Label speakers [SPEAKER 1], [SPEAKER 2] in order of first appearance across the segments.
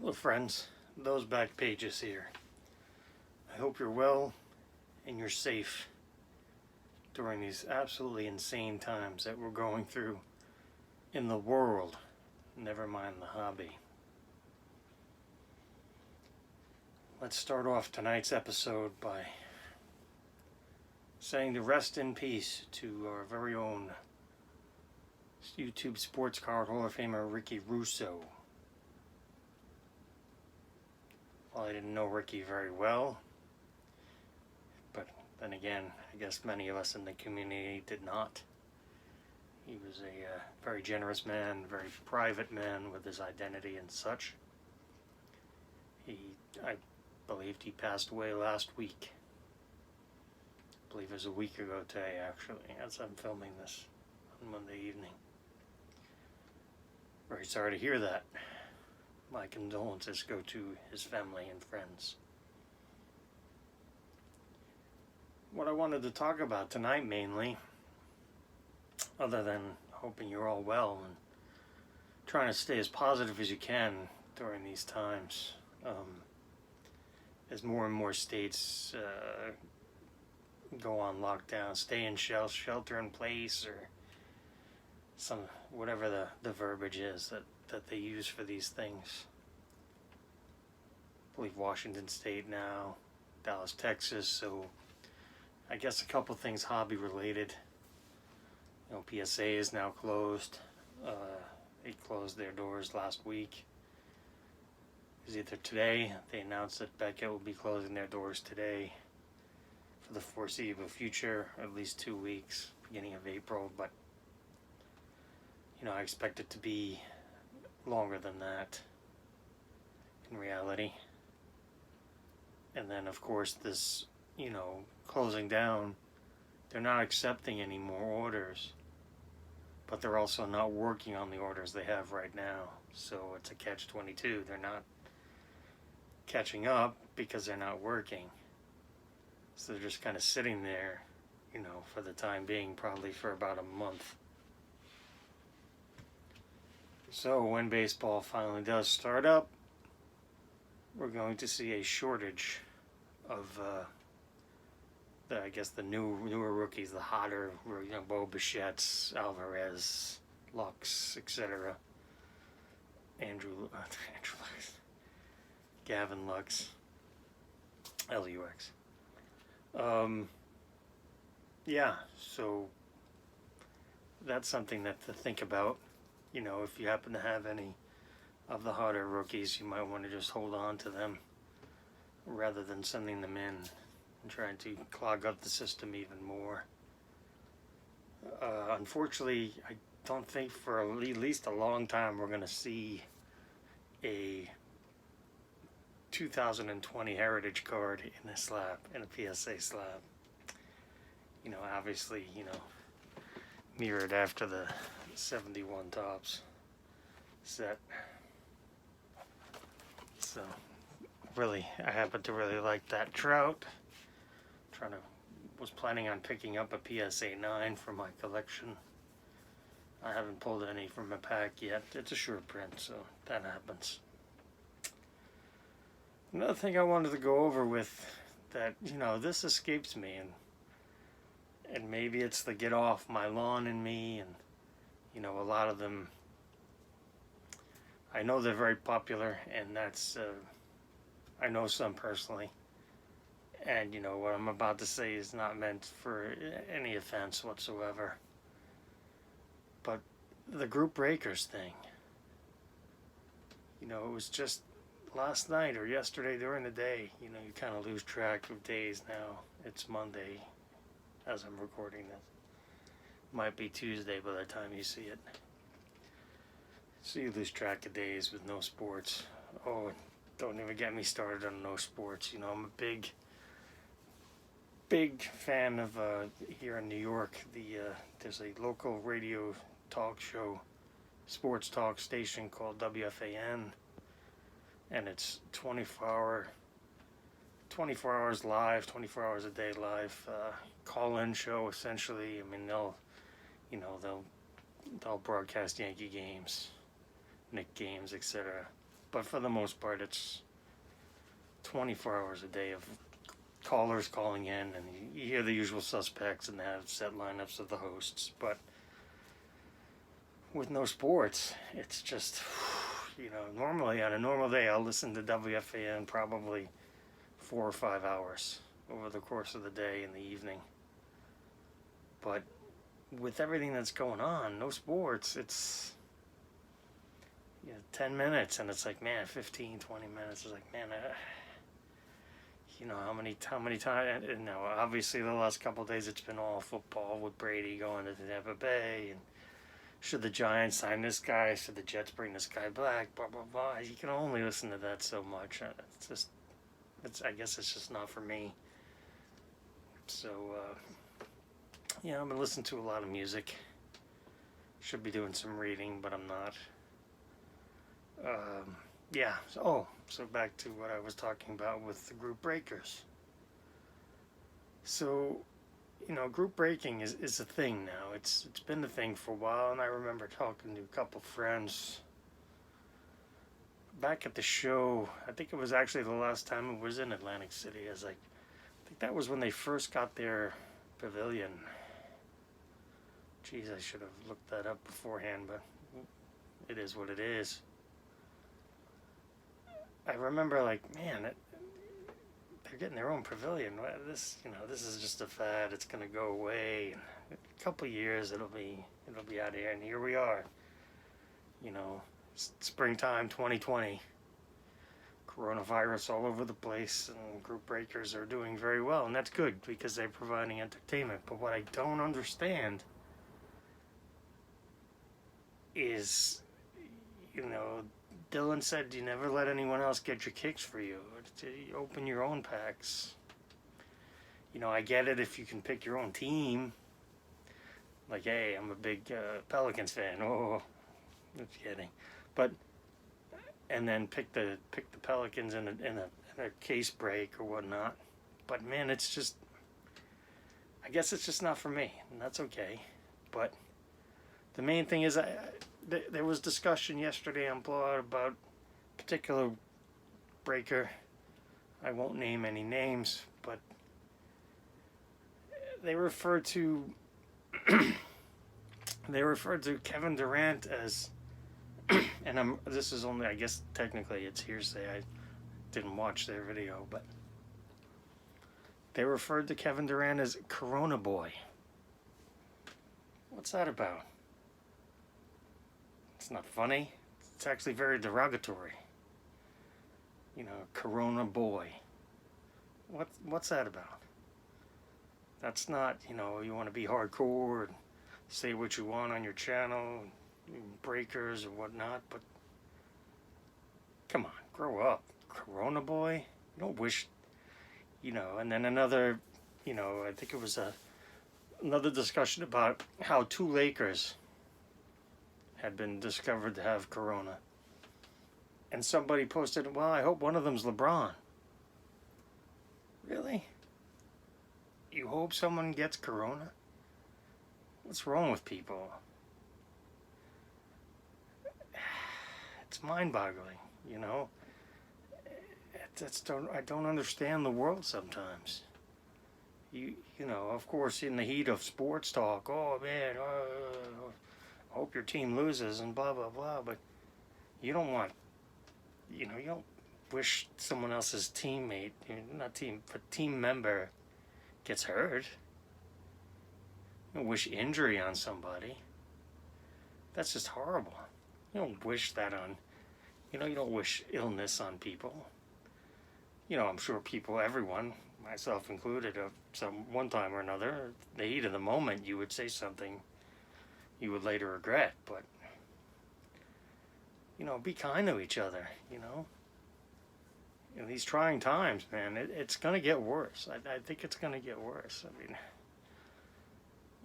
[SPEAKER 1] Hello friends, those back pages here. I hope you're well and you're safe during these absolutely insane times that we're going through in the world, never mind the hobby. Let's start off tonight's episode by saying to rest in peace to our very own YouTube Sports Card Hall of Famer Ricky Russo. Well, I didn't know Ricky very well, but then again, I guess many of us in the community did not. He was a very generous man, very private man with his identity and such. I believed he passed away last week. I believe it was a week ago today, actually, as I'm filming this on Monday evening. Very sorry to hear that. My condolences go to his family and friends. What I wanted to talk about tonight mainly, other than hoping you're all well and trying to stay as positive as you can during these times, as more and more states go on lockdown, stay in shelter in place, or some whatever the verbiage is that they use for these things. I believe Washington State now, Dallas, Texas, so I guess a couple things hobby related. You know, PSA is now closed. They closed their doors last week. It was either today, they announced that Beckett will be closing their doors today for the foreseeable future, at least 2 weeks, beginning of April, but you know, I expect it to be longer than that in reality. And then of course this, you know, closing down, they're not accepting any more orders, but they're also not working on the orders they have right now. So it's a catch-22. They're not catching up because they're not working. So they're just kind of sitting there, you know, for the time being, probably for about a month. So when baseball finally does start up, we're going to see a shortage of I guess the newer rookies, the hotter, you know, Bo Bichette's, Alvarez, Lux, etc. Andrew Lux, Gavin Lux, LUX. Yeah, so that's something to think about. You know, if you happen to have any of the hotter rookies, you might want to just hold on to them rather than sending them in and trying to clog up the system even more. Unfortunately, I don't think for at least a long time we're going to see a 2020 Heritage card in a slab, in a PSA slab. You know, obviously, you know, mirrored after the 71 Topps set. So really, I happen to really like that Trout. Was planning on picking up a PSA 9 for my collection. I haven't pulled any from a pack yet. It's a short print, so that happens. Another thing I wanted to go over with that, you know, this escapes me, and maybe it's the get off my lawn in me, and you know, a lot of them, I know they're very popular, and that's, I know some personally, and you know, what I'm about to say is not meant for any offense whatsoever, but the group breakers thing, you know, it was just last night or yesterday during the day, you know, you kind of lose track of days now. It's Monday as I'm recording this. Might be Tuesday by the time you see it. So you lose track of days with no sports. Oh, don't even get me started on no sports. You know, I'm a big fan of, here in New York, there's a local radio talk show, sports talk station called WFAN, and it's 24 hours live, 24 hours a day live, call-in show essentially. I mean, they'll broadcast Yankee games, Knick games, etc. but for the most part, it's 24 hours a day of callers calling in, and you hear the usual suspects, and they have set lineups of the hosts. But with no sports, it's just, normally on a normal day, I'll listen to WFAN probably 4 or 5 hours over the course of the day and the evening. But with everything that's going on, no sports, it's 10 minutes, and it's like, man, 15, 20 minutes. It's like, man, how many times, and now obviously the last couple of days it's been all football with Brady going to Tampa Bay, and should the Giants sign this guy, should the Jets bring this guy back, blah, blah, blah. You can only listen to that so much. I guess it's just not for me. So, I've been listening to a lot of music. Should be doing some reading, but I'm not. So back to what I was talking about with the group breakers. So, group breaking is a thing now. It's been a thing for a while, and I remember talking to a couple friends back at the show. I think it was actually the last time it was in Atlantic City. I think that was when they first got their pavilion. Geez, I should have looked that up beforehand, but it is what it is. I remember, man, they're getting their own pavilion. This is just a fad. It's gonna go away. In a couple of years, it'll be out of here. And here we are. Springtime 2020. Coronavirus all over the place, and group breakers are doing very well, and that's good because they're providing entertainment. But what I don't understand is, Dylan said you never let anyone else get your kicks for you. You open your own packs. I get it if you can pick your own team. Like, hey, I'm a big Pelicans fan. Oh, just kidding. But and then pick the Pelicans in a case break or whatnot. But man, it's just, I guess it's just not for me, and that's okay. But the main thing is, there was discussion yesterday on Blowout about a particular breaker. I won't name any names, but they referred to Kevin Durant as, and this is only, I guess technically it's hearsay. I didn't watch their video, but they referred to Kevin Durant as Corona Boy. What's that about? It's not funny. It's actually very derogatory. Corona Boy. What's that about? That's not, you want to be hardcore and say what you want on your channel, breakers or whatnot, but come on, grow up. Corona Boy? You don't wish, and then another, I think it was another discussion about how 2 Lakers had been discovered to have corona. And somebody posted, well, I hope one of them's LeBron. Really? You hope someone gets corona? What's wrong with people? It's mind-boggling, I don't understand the world sometimes. Of course, in the heat of sports talk, oh man, I hope your team loses and blah blah blah, but you don't want, you don't wish someone else's teammate, but team member gets hurt. You don't wish injury on somebody. That's just horrible. You don't wish that on, you don't wish illness on people. I'm sure everyone, myself included, one time or another, the heat of the moment, you would say something you would later regret, but, be kind to each other, In these trying times, man, it's going to get worse. I think it's going to get worse. I mean,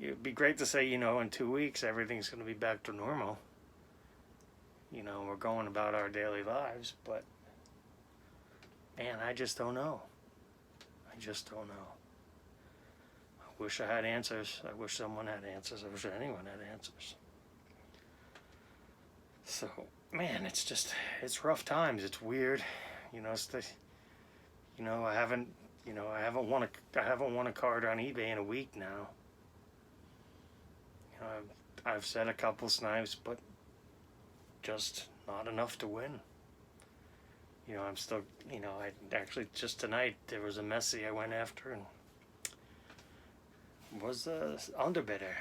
[SPEAKER 1] it'd be great to say, in 2 weeks, everything's going to be back to normal. We're going about our daily lives, but, man, I just don't know. I wish I had answers. I wish someone had answers. I wish anyone had answers. So, man, it's rough times. It's weird. It's I haven't won a card on eBay in a week now. I've set a couple snipes, but just not enough to win. I'm still, I actually just tonight there was a Messi I went after and was a underbidder.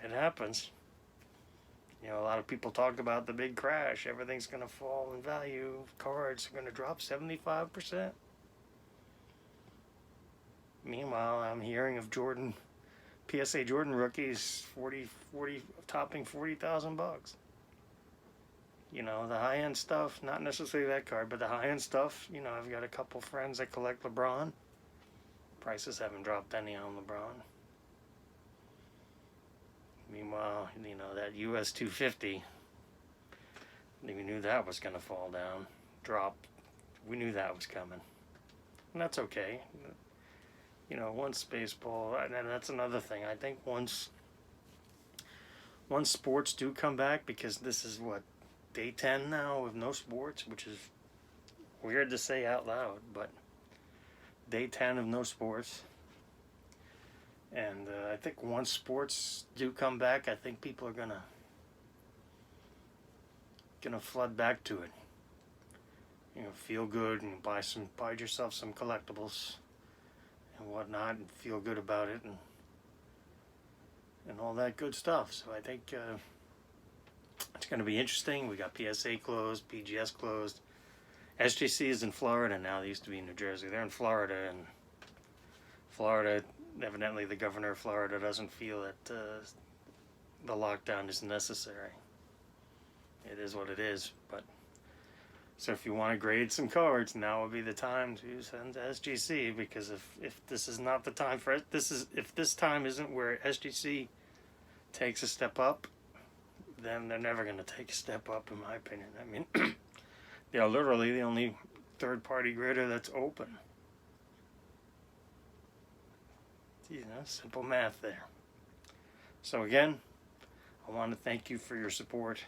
[SPEAKER 1] It happens. A lot of people talk about the big crash. Everything's going to fall in value. Cards are going to drop 75%. Meanwhile, I'm hearing of PSA Jordan rookies 40 topping $40,000. The high-end stuff, not necessarily that card, but the high-end stuff, I've got a couple friends that collect LeBron. Prices haven't dropped any on LeBron. Meanwhile, that US 250, we knew that was going to fall down, drop. We knew that was coming. And that's okay. Once baseball, and that's another thing. I think once sports do come back, because this is what, day 10 now with no sports, which is weird to say out loud, but day 10 of no sports. And I think once sports do come back, I think people are gonna flood back to it. Feel good and buy yourself some collectibles and whatnot, and feel good about it, and all that good stuff. So I think it's going to be interesting. We got PSA closed, PGS closed. SGC is in Florida now. They used to be in New Jersey. They're in Florida, and Florida, evidently the governor of Florida doesn't feel that the lockdown is necessary. It is what it is. But so if you want to grade some cards, now would be the time to send to SGC, because if this is not the time for it, if this time isn't where SGC takes a step up, then they're never going to take a step up, in my opinion. I mean, they are literally the only third-party grader that's open. Simple math there. So again, I want to thank you for your support.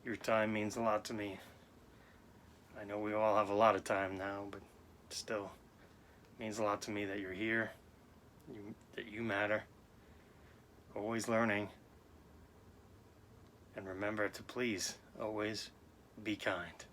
[SPEAKER 1] Your time means a lot to me. I know we all have a lot of time now, but still, it means a lot to me that you're here, that you matter. Always learning. And remember to please always be kind.